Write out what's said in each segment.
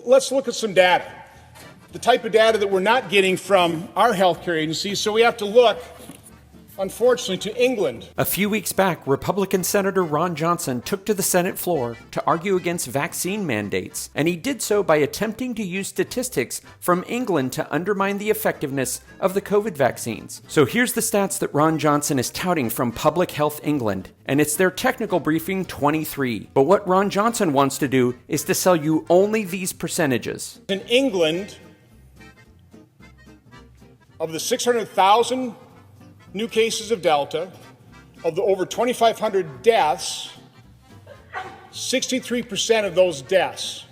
Let's look at some data, the type of data that we're not getting from our healthcare agencies, so we have to look, unfortunately, to England. A few weeks back, Republican Senator Ron Johnson took to the Senate floor to argue against vaccine mandates, and he did so by attempting to use statistics from England to undermine the effectiveness of the COVID vaccines. So here's the stats that Ron Johnson is touting from Public Health England, and it's their technical briefing 23. But what Ron Johnson wants to do is to sell you only these percentages. In England, of the 600,000 new cases of Delta, of the over 2,500 deaths, 63% of those deaths,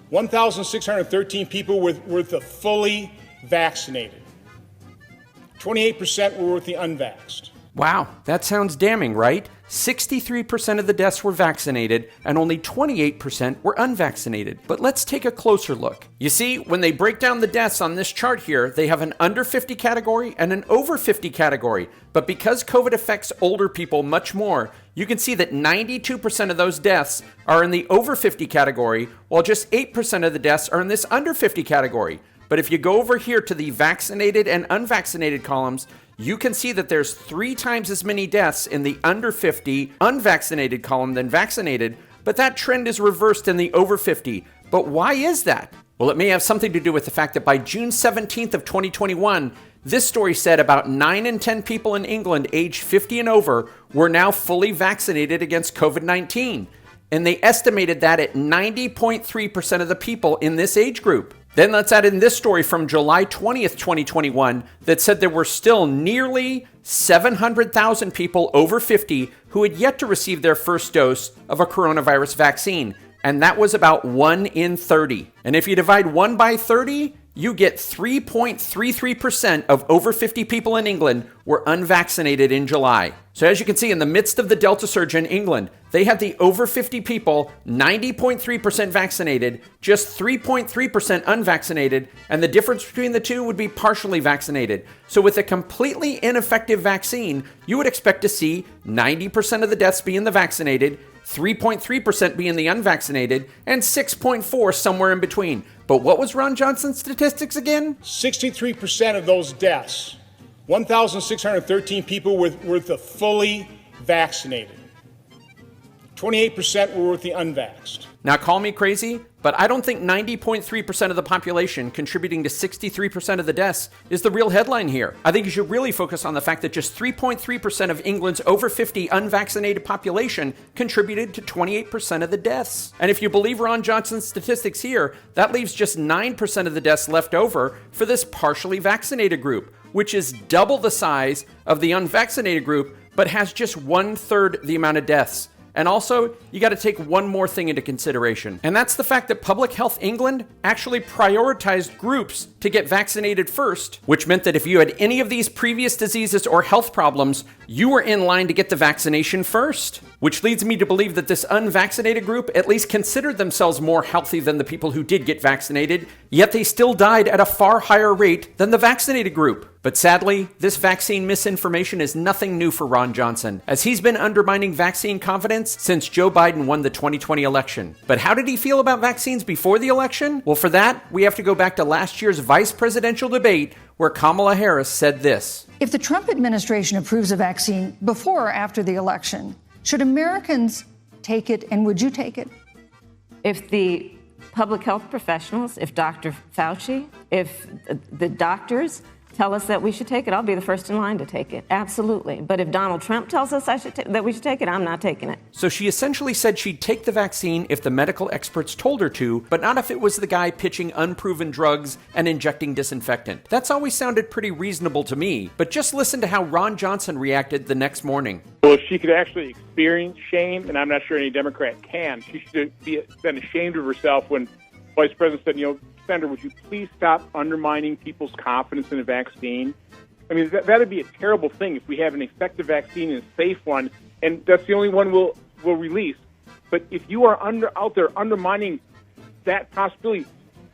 1,613 people were the fully vaccinated. 28% were with the unvaxxed. Wow, that sounds damning, right? 63% of the deaths were vaccinated and only 28% were unvaccinated. But let's take a closer look. You see, when they break down the deaths on this chart here, they have an under 50 category and an over 50 category. But because COVID affects older people much more, you can see that 92% of those deaths are in the over 50 category, while just 8% of the deaths are in this under 50 category. But if you go over here to the vaccinated and unvaccinated columns, you can see that there's 3 times as many deaths in the under 50 unvaccinated column than vaccinated, but that trend is reversed in the over 50. But why is that? Well, it may have something to do with the fact that by June 17th of 2021, this story said about 9 in 10 people in England aged 50 and over were now fully vaccinated against COVID-19. And they estimated that at 90.3% of the people in this age group. Then let's add in this story from July 20th, 2021 that said there were still nearly 700,000 people over 50 who had yet to receive their first dose of a coronavirus vaccine. And that was about 1 in 30. And if you divide 1 by 30, you get 3.33% of over 50 people in England were unvaccinated in July. So as you can see, in the midst of the Delta surge in England, they had the over 50 people 90.3% vaccinated, just 3.3% unvaccinated, and the difference between the two would be partially vaccinated. So with a completely ineffective vaccine, you would expect to see 90% of the deaths be in the vaccinated, 3.3% be in the unvaccinated, and 6.4% somewhere in between. But what was Ron Johnson's statistics again? 63% of those deaths, 1,613 people were the fully vaccinated. 28% were with the unvaxxed. Now call me crazy, but I don't think 90.3% of the population contributing to 63% of the deaths is the real headline here. I think you should really focus on the fact that just 3.3% of England's over 50 unvaccinated population contributed to 28% of the deaths. And if you believe Ron Johnson's statistics here, that leaves just 9% of the deaths left over for this partially vaccinated group, which is double the size of the unvaccinated group, but has just 1/3 the amount of deaths. And also, you got to take one more thing into consideration, and that's the fact that Public Health England actually prioritized groups to get vaccinated first, which meant that if you had any of these previous diseases or health problems, you were in line to get the vaccination first. Which leads me to believe that this unvaccinated group at least considered themselves more healthy than the people who did get vaccinated, yet they still died at a far higher rate than the vaccinated group. But sadly, this vaccine misinformation is nothing new for Ron Johnson, as he's been undermining vaccine confidence since Joe Biden won the 2020 election. But how did he feel about vaccines before the election? Well, for that, we have to go back to last year's vice presidential debate where Kamala Harris said this. If the Trump administration approves a vaccine before or after the election, should Americans take it, and would you take it? If the public health professionals, if Dr. Fauci, if the doctors tell us that we should take it, I'll be the first in line to take it. Absolutely. But if Donald Trump tells us that we should take it, I'm not taking it. So she essentially said she'd take the vaccine if the medical experts told her to, but not if it was the guy pitching unproven drugs and injecting disinfectant. That's always sounded pretty reasonable to me, but just listen to how Ron Johnson reacted the next morning. Well, if she could actually experience shame, and I'm not sure any Democrat can, she should been ashamed of herself when Vice President said, Senator, would you please stop undermining people's confidence in a vaccine? I mean, that would be a terrible thing if we have an effective vaccine and a safe one, and that's the only one we'll release. But if you are out there undermining that possibility,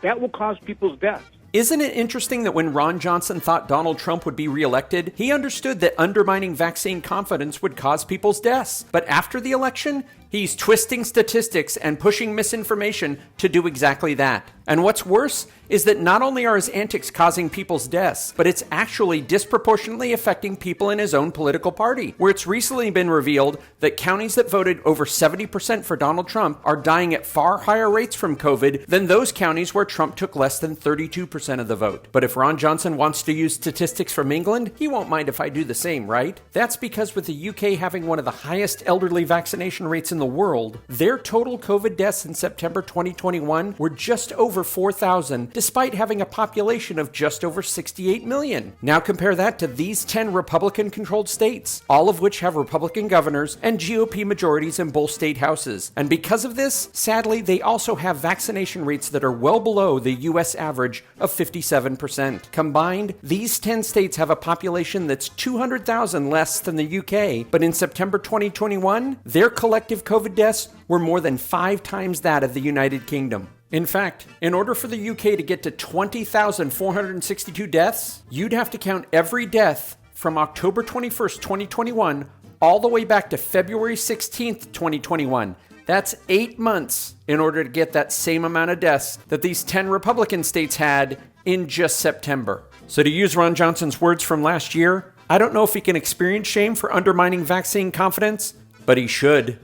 that will cause people's deaths. Isn't it interesting that when Ron Johnson thought Donald Trump would be reelected, he understood that undermining vaccine confidence would cause people's deaths. But after the election, He's twisting statistics and pushing misinformation to do exactly that. And what's worse is that not only are his antics causing people's deaths, but it's actually disproportionately affecting people in his own political party, where it's recently been revealed that counties that voted over 70% for Donald Trump are dying at far higher rates from COVID than those counties where Trump took less than 32% of the vote. But if Ron Johnson wants to use statistics from England, he won't mind if I do the same, right? That's because with the UK having one of the highest elderly vaccination rates in the world, their total COVID deaths in September 2021 were just over 4,000, despite having a population of just over 68 million. Now compare that to these 10 Republican-controlled states, all of which have Republican governors and GOP majorities in both state houses. And because of this, sadly, they also have vaccination rates that are well below the US average of 57%. Combined, these 10 states have a population that's 200,000 less than the UK, but in September 2021, their collective COVID deaths were more than 5 times that of the United Kingdom. In fact, in order for the UK to get to 20,462 deaths, you'd have to count every death from October 21st, 2021, all the way back to February 16th, 2021. That's 8 months in order to get that same amount of deaths that these 10 Republican states had in just September. So to use Ron Johnson's words from last year, I don't know if he can experience shame for undermining vaccine confidence, but he should.